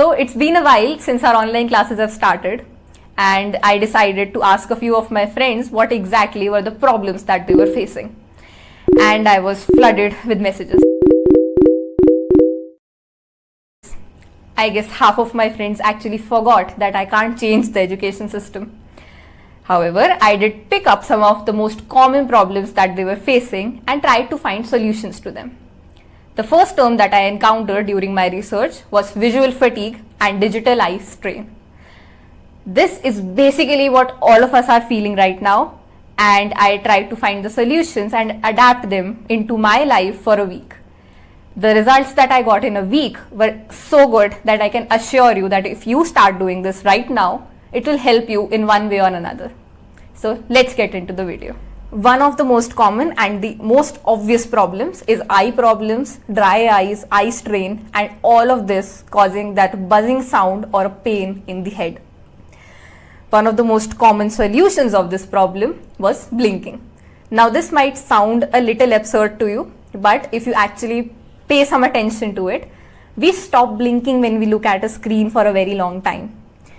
So it's been a while since our online classes have started, and I decided to ask a few of my friends what exactly were the problems that they were facing. And I was flooded with messages. I guess half of my friends actually forgot that I can't change the education system. However, I did pick up some of the most common problems that they were facing and tried to find solutions to them. The first term that I encountered during my research was visual fatigue and digital eye strain. This is basically what all of us are feeling right now, and I tried to find the solutions and adapt them into my life for a week. The results that I got in a week were so good that I can assure you that if you start doing this right now, it will help you in one way or another. So let's get into the video. One of the most common and the most obvious problems is eye problems, dry eyes, eye strain, and all of this causing that buzzing sound or a pain in the head. One of the most common solutions of this problem was blinking. Now this might sound a little absurd to you, but if you actually pay some attention to it, we stop blinking when we look at a screen for a very long time.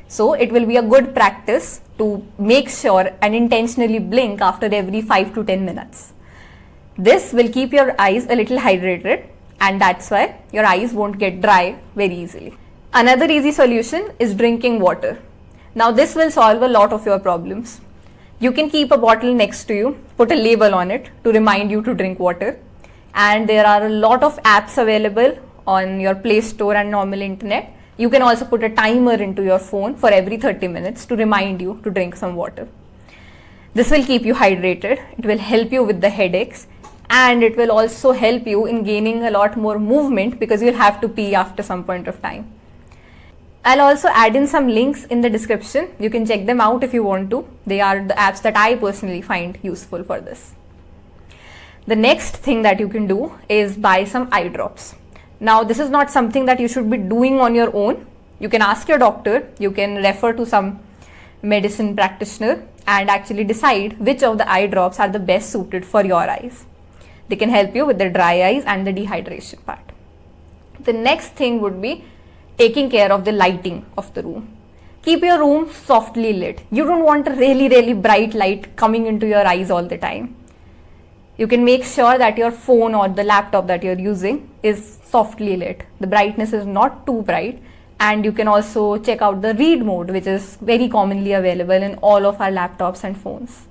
So it will be a good practice to make sure and intentionally blink after every 5 to 10 minutes. This will keep your eyes a little hydrated, and that's why your eyes won't get dry very easily. Another easy solution is drinking water. Now this will solve a lot of your problems. You can keep a bottle next to you, put a label on it to remind you to drink water. And there are a lot of apps available on your Play Store and normal internet. You can also put a timer into your phone for every 30 minutes to remind you to drink some water. This will keep you hydrated, it will help you with the headaches, and it will also help you in gaining a lot more movement because you'll have to pee after some point of time. I'll also add in some links in the description. You can check them out if you want to. They are the apps that I personally find useful for this. The next thing that you can do is buy some eye drops. Now this is not something that you should be doing on your own. You can ask your doctor, you can refer to some medicine practitioner and actually decide which of the eye drops are the best suited for your eyes. They can help you with the dry eyes and the dehydration part. The next thing would be taking care of the lighting of the room. Keep your room softly lit. You don't want a really bright light coming into your eyes all the time. You can make sure that your phone or the laptop that you're using is softly lit. The brightness is not too bright, and you can also check out the read mode, which is very commonly available in all of our laptops and phones.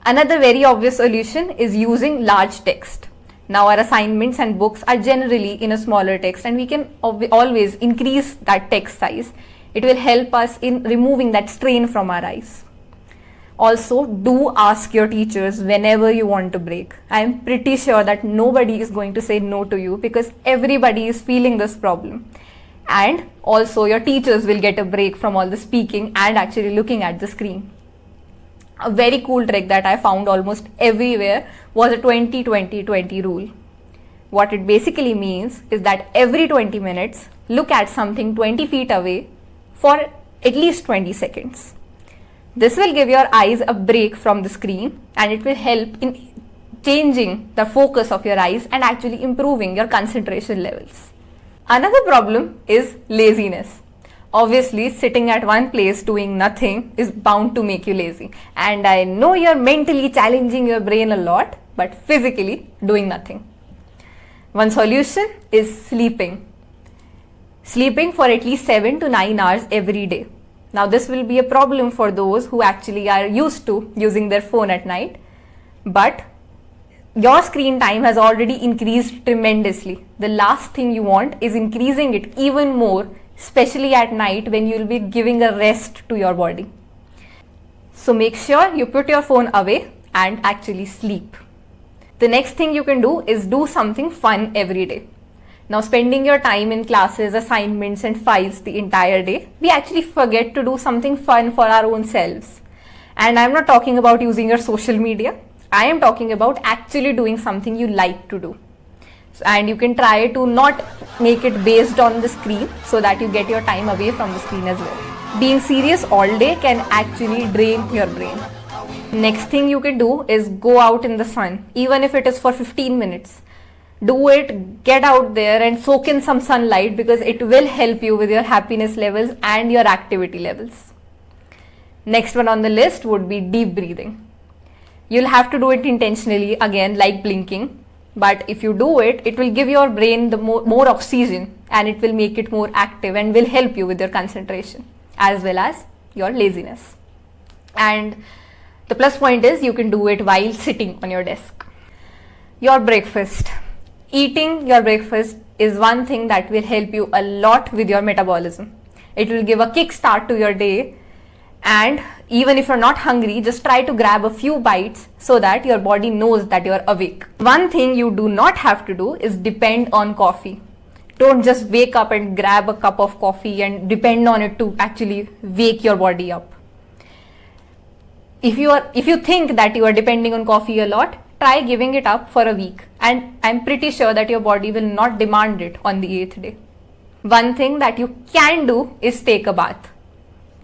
Another very obvious solution is using large text. Now our assignments and books are generally in a smaller text, and we can always increase that text size. It will help us in removing that strain from our eyes. Also, do ask your teachers whenever you want to break. I am pretty sure that nobody is going to say no to you because everybody is feeling this problem. And also your teachers will get a break from all the speaking and actually looking at the screen. A very cool trick that I found almost everywhere was a 20-20-20 rule. What it basically means is that every 20 minutes, look at something 20 feet away for at least 20 seconds. This will give your eyes a break from the screen, and it will help in changing the focus of your eyes and actually improving your concentration levels. Another problem is laziness. Obviously, sitting at one place doing nothing is bound to make you lazy. And I know you're mentally challenging your brain a lot, but physically doing nothing. One solution is sleeping. Sleeping for at least 7 to 9 hours every day. Now this will be a problem for those who actually are used to using their phone at night, but your screen time has already increased tremendously. The last thing you want is increasing it even more, especially at night when you will be giving a rest to your body. So make sure you put your phone away and actually sleep. The next thing you can do is do something fun every day. Now spending your time in classes, assignments and files the entire day, we actually forget to do something fun for our own selves. And I'm not talking about using your social media. I am talking about actually doing something you like to do. And you can try to not make it based on the screen so that you get your time away from the screen as well. Being serious all day can actually drain your brain. Next thing you can do is go out in the sun, even if it is for 15 minutes. Do it, get out there and soak in some sunlight, because it will help you with your happiness levels and your activity levels. Next one on the list would be deep breathing. You'll have to do it intentionally, again, like blinking. But if you do it, it will give your brain the more oxygen, and it will make it more active and will help you with your concentration as well as your laziness. And the plus point is you can do it while sitting on your desk. Your breakfast. Eating your breakfast is one thing that will help you a lot with your metabolism. It will give a kick start to your day, and even if you're not hungry, just try to grab a few bites so that your body knows that you're awake. One thing you do not have to do is depend on coffee. Don't just wake up and grab a cup of coffee and depend on it to actually wake your body up. If you think that you are depending on coffee a lot, try giving it up for a week, and I'm pretty sure that your body will not demand it on the 8th day. One thing that you can do is take a bath.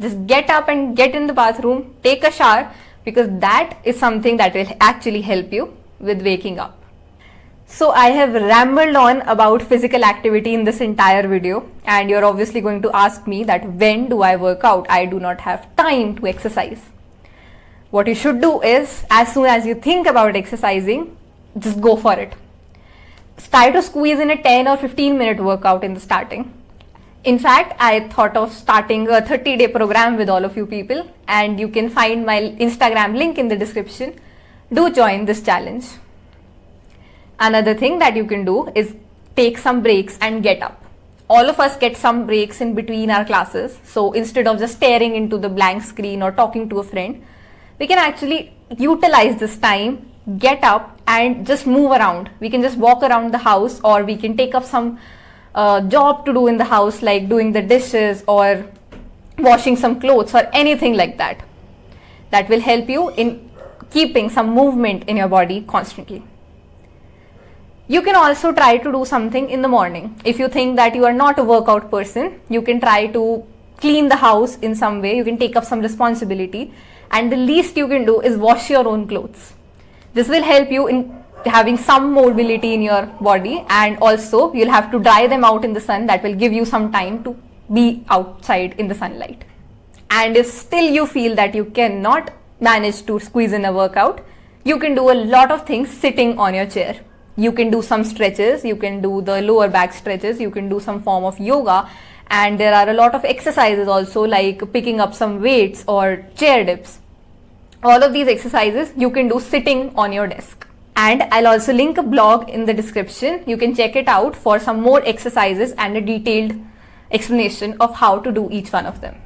Just get up and get in the bathroom, take a shower, because that is something that will actually help you with waking up. So I have rambled on about physical activity in this entire video, and you're obviously going to ask me that when do I work out? I do not have time to exercise. What you should do is, as soon as you think about exercising, just go for it. Try to squeeze in a 10 or 15 minute workout in the starting. In fact, I thought of starting a 30-day program with all of you people, and you can find my Instagram link in the description. Do join this challenge. Another thing that you can do is take some breaks and get up. All of us get some breaks in between our classes. So instead of just staring into the blank screen or talking to a friend, we can actually utilize this time, get up and just move around. We can just walk around the house, or we can take up some job to do in the house, like doing the dishes or washing some clothes or anything like that. That will help you in keeping some movement in your body constantly. You can also try to do something in the morning. If you think that you are not a workout person, you can try to clean the house in some way. You can take up some responsibility, and the least you can do is wash your own clothes. This will help you in having some mobility in your body, and also you'll have to dry them out in the sun. That will give you some time to be outside in the sunlight. And if still you feel that you cannot manage to squeeze in a workout, you can do a lot of things sitting on your chair. You can do some stretches, you can do the lower back stretches, you can do some form of yoga, and there are a lot of exercises also, like picking up some weights or chair dips. All of these exercises you can do sitting on your desk. And I'll also link a blog in the description. You can check it out for some more exercises and a detailed explanation of how to do each one of them.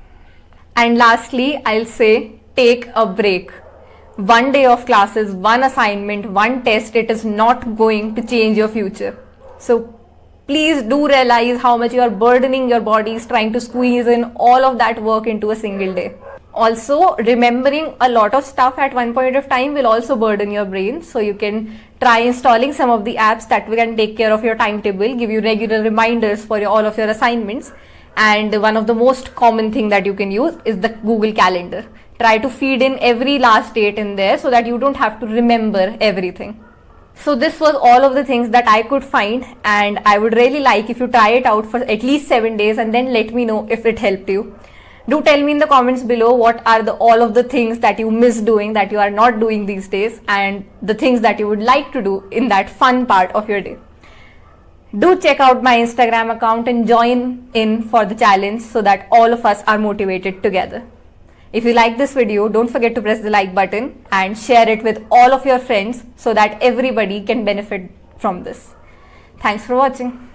And lastly, I'll say take a break. One day of classes, one assignment, one test, it is not going to change your future. So please do realize how much you are burdening your bodies trying to squeeze in all of that work into a single day. Also, remembering a lot of stuff at one point of time will also burden your brain. So you can try installing some of the apps that can take care of your timetable, give you regular reminders for all of your assignments. And one of the most common thing that you can use is the Google Calendar. Try to feed in every last date in there so that you don't have to remember everything. So this was all of the things that I could find, and I would really like if you try it out for at least 7 days and then let me know if it helped you. Do tell me in the comments below what are all of the things that you miss doing, that you are not doing these days, and the things that you would like to do in that fun part of your day. Do check out my Instagram account and join in for the challenge so that all of us are motivated together. If you like this video, don't forget to press the like button and share it with all of your friends so that everybody can benefit from this. Thanks for watching.